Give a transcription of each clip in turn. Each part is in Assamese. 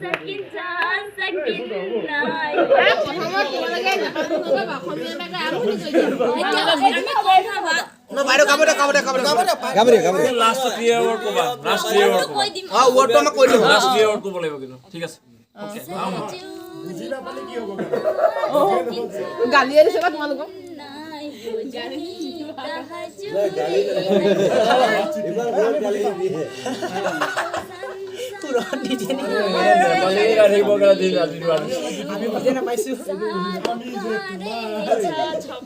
No, বাইরে কামড়ে লাস্ট ক্লিয়ার ওয়ার্ড কোবা লাস্ট ক্লিয়ার ওয়ার্ড কোবা ওয়ার্ড তো আমি কই দিও লাস্ট ক্লিয়ার ওয়ার্ড কোবা লাগিব কিন্তু ঠিক আছে ওকে বুঝি না পালে কি হ'ব গালি এর সেবা তোমালোক গালি দিয়ে পুরো নিজে বলে গালি বগলা দিন আমি বুঝে না পাইছো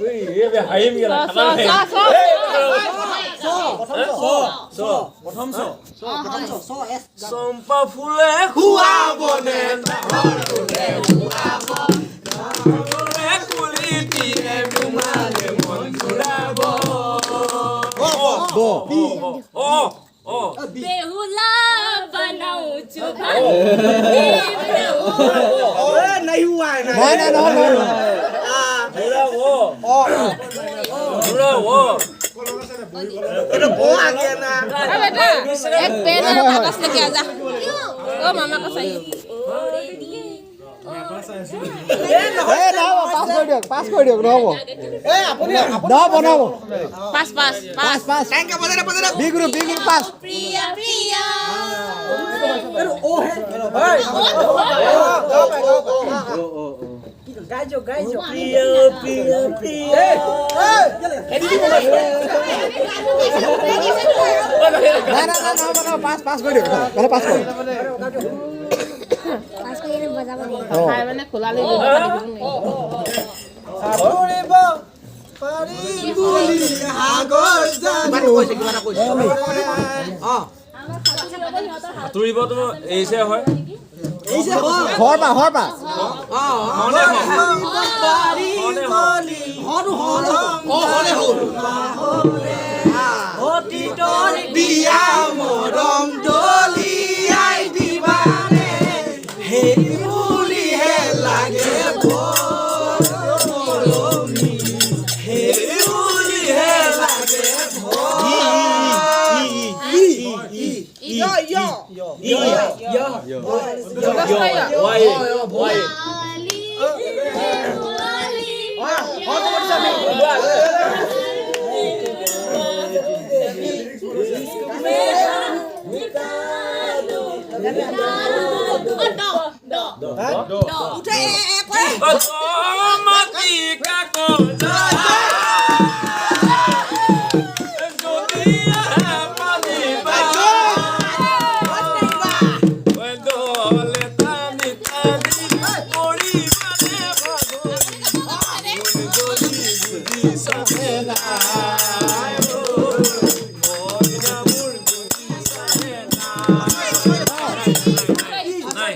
ওই এ বে হাইম গেলা খানা প্রথম সম্পা ফুলে খুৱাবনে নাহৰ ফুলে খুৱাব ফুলে কুলিটিৰে বিমানে মন ঘূৰাব बेहुला बनाऊं चुभा नहीं हुआ है पूरा वो ये वो आ गया ना बेटा एक पेन और कागज लेके आ जा ओ मामा को सही পাস কৰি দিয়ক নহব পাস বি গ্ৰুপ পাস प्रिया प्रिया गाइजो प्रिया प्रिया प्रिया না পাস কৰি দিয়ক মানে পাস কৰি খাই মানে খোলা লৈ সাবৰিব পাৰি বুলি আগৰ জানো কিমান কৈছে সাঁতুৰিব তো এইছে হয় এইছে হয় হৰপা হনে পাৰি বুলি হনে অতীতৰ বিয়া মৰম দলিয়াই দিবানে হেই বুলিহে লাগে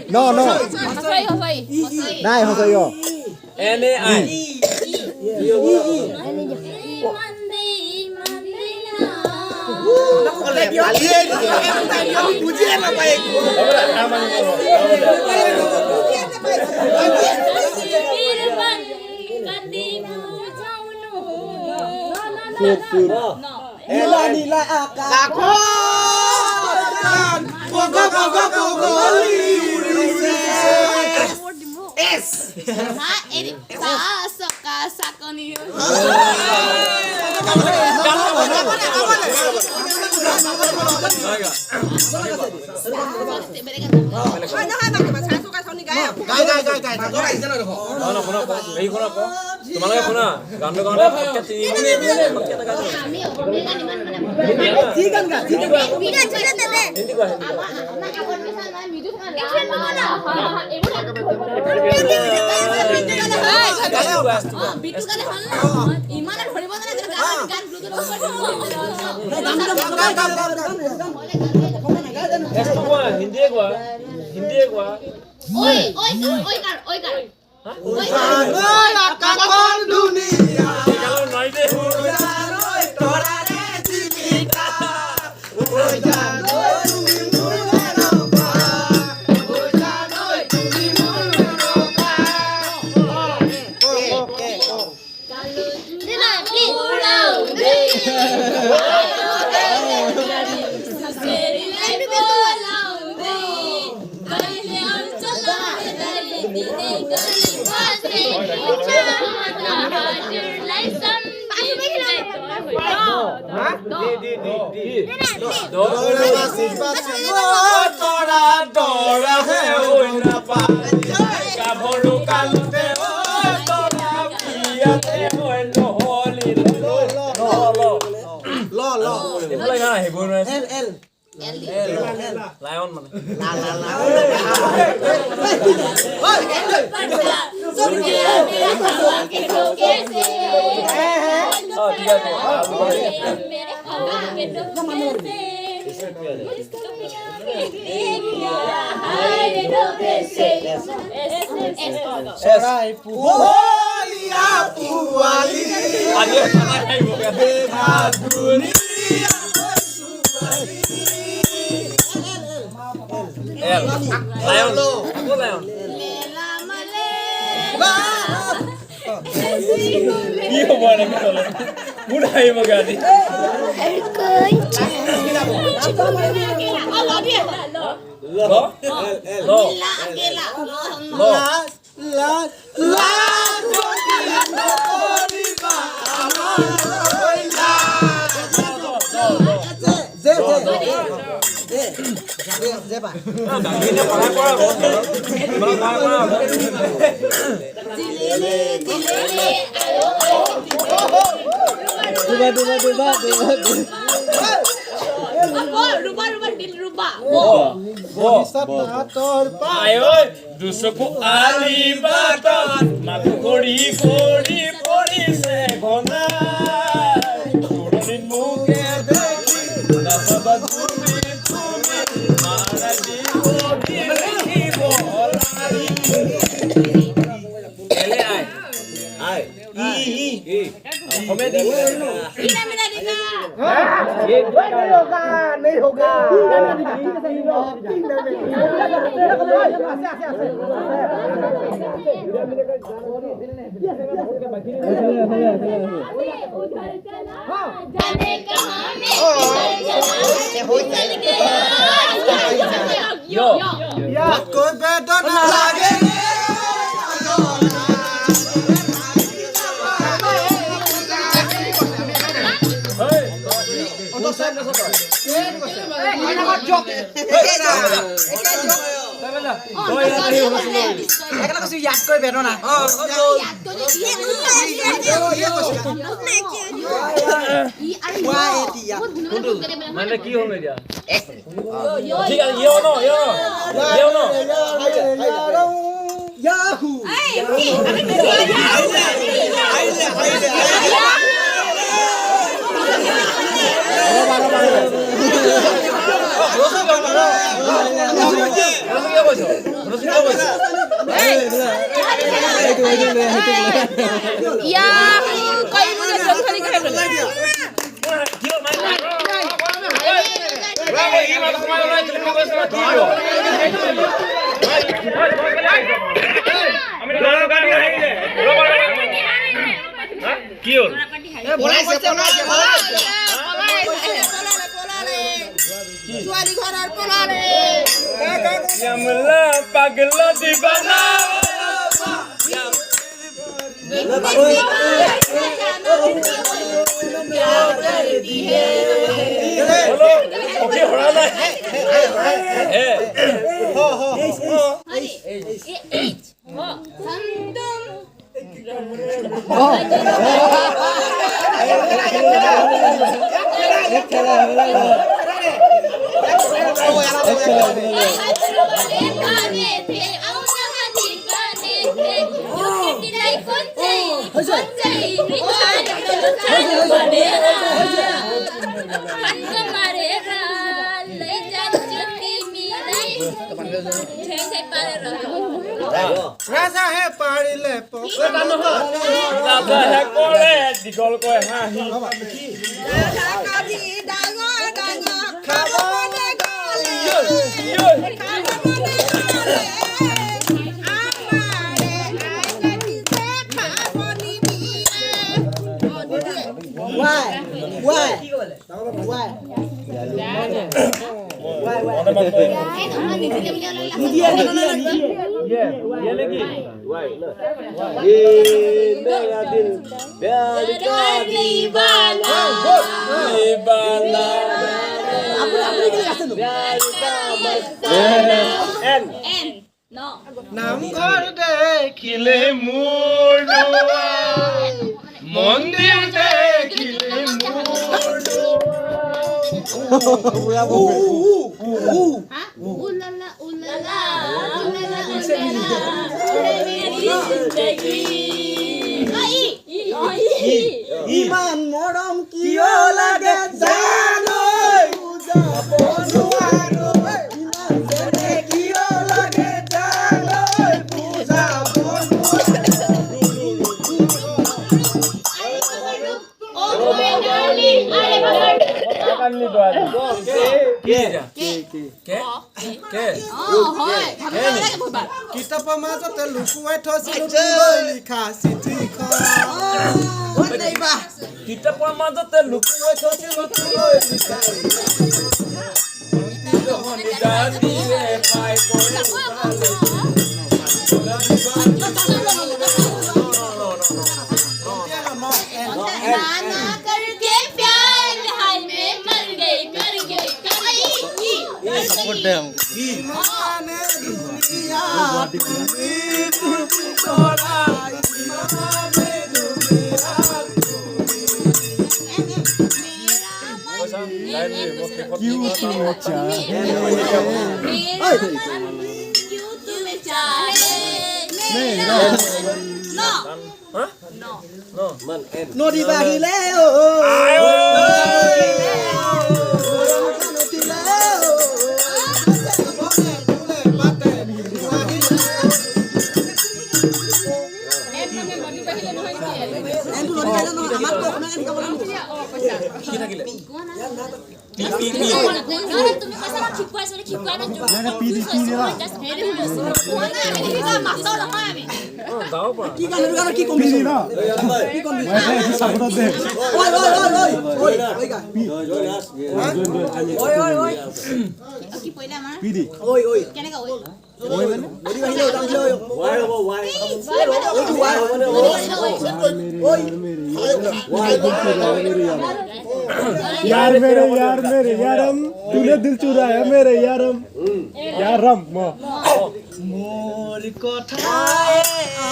No. Này, không thấy không? N-A-I. Nila S. हाँ एरी सा कनी তোমালোকে শুনা গানটো গাওঁতে ফটকে হিন্দীয়ে কোৱা লায়ন মানে Lion. Aku lion. Iya mana kita lion. Mudah ya magani. Lo. Lo. Lo. Ayo, dusuku alibatan, maku kori pori segona, turunin muke deki, nasabat tumi, mana di bolari. Ele ai, i, komedi. नहीं होगा कोई बेटा ना लागे মানে কি হল এতিয়া ঠিক আছে ইয়ে নো Yahoo pagla di bana oke horana Rasa he parile po. Rasa he kole digol koe hahi. Kadi dango khabone gole. Why? নামঘৰ দেখিলে মোৰ দুৱাৰ মন্দিৰ দেখিলে মোৰ ইমান মৰম কিয় লাগে জানো বুজাব নোৱাৰো ইমান যেনে কিয় লাগে জানো বুজাব কিতাপৰ মাজতে লুকুৱাই থৈছিলো লিখা চিঠিখন কিতাপৰ মাজতে লুকুৱাই থৈছিলো তোলৈ লিখা নদী বাহিলে यार मेरे यारम तूने दिल चुराया मेरे यारम यारम মোৰ কথাই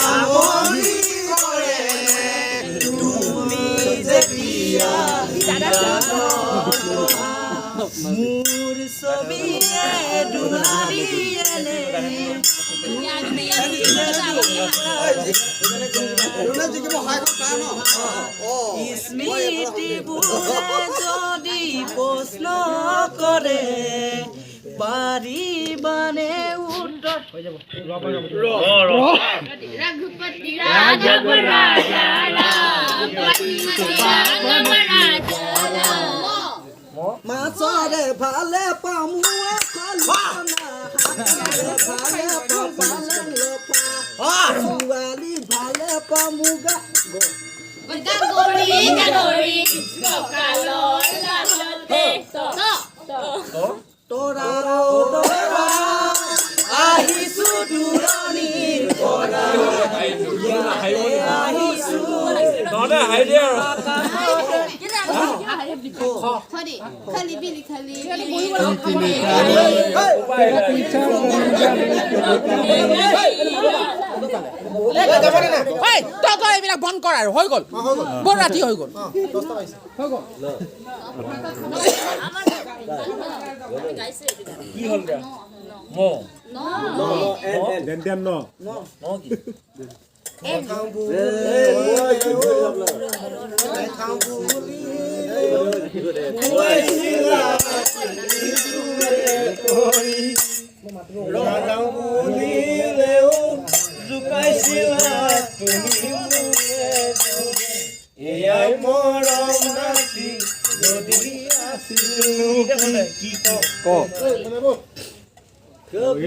আমনি কৰে তুমি যেতিয়া মোৰ ছবিয়ে দুলাৰিয়েনে স্মৃতিবোৰে যদি প্ৰশ্ন কৰে পাৰিবানে উত্তৰ হৈ যাব रघुपति राघव राजा মাছৰে ভালে পামু খালিনা ভালে পালে লফা ছোৱালী ভালে পামু গা Gagori, kokalor, lasote, তোৰা আহিছো দূৰণিৰ পৰা আহিছো নহ'লে হাই দে আৰু তই এইবিলাক বন্ধ কৰ আৰু হৈ গ'ল বৰ ৰাতি হৈ গ'ল কি হ'ল দিয়া দেন ন এয়াই মৰম নাচি যদি আছিল কি ক Rock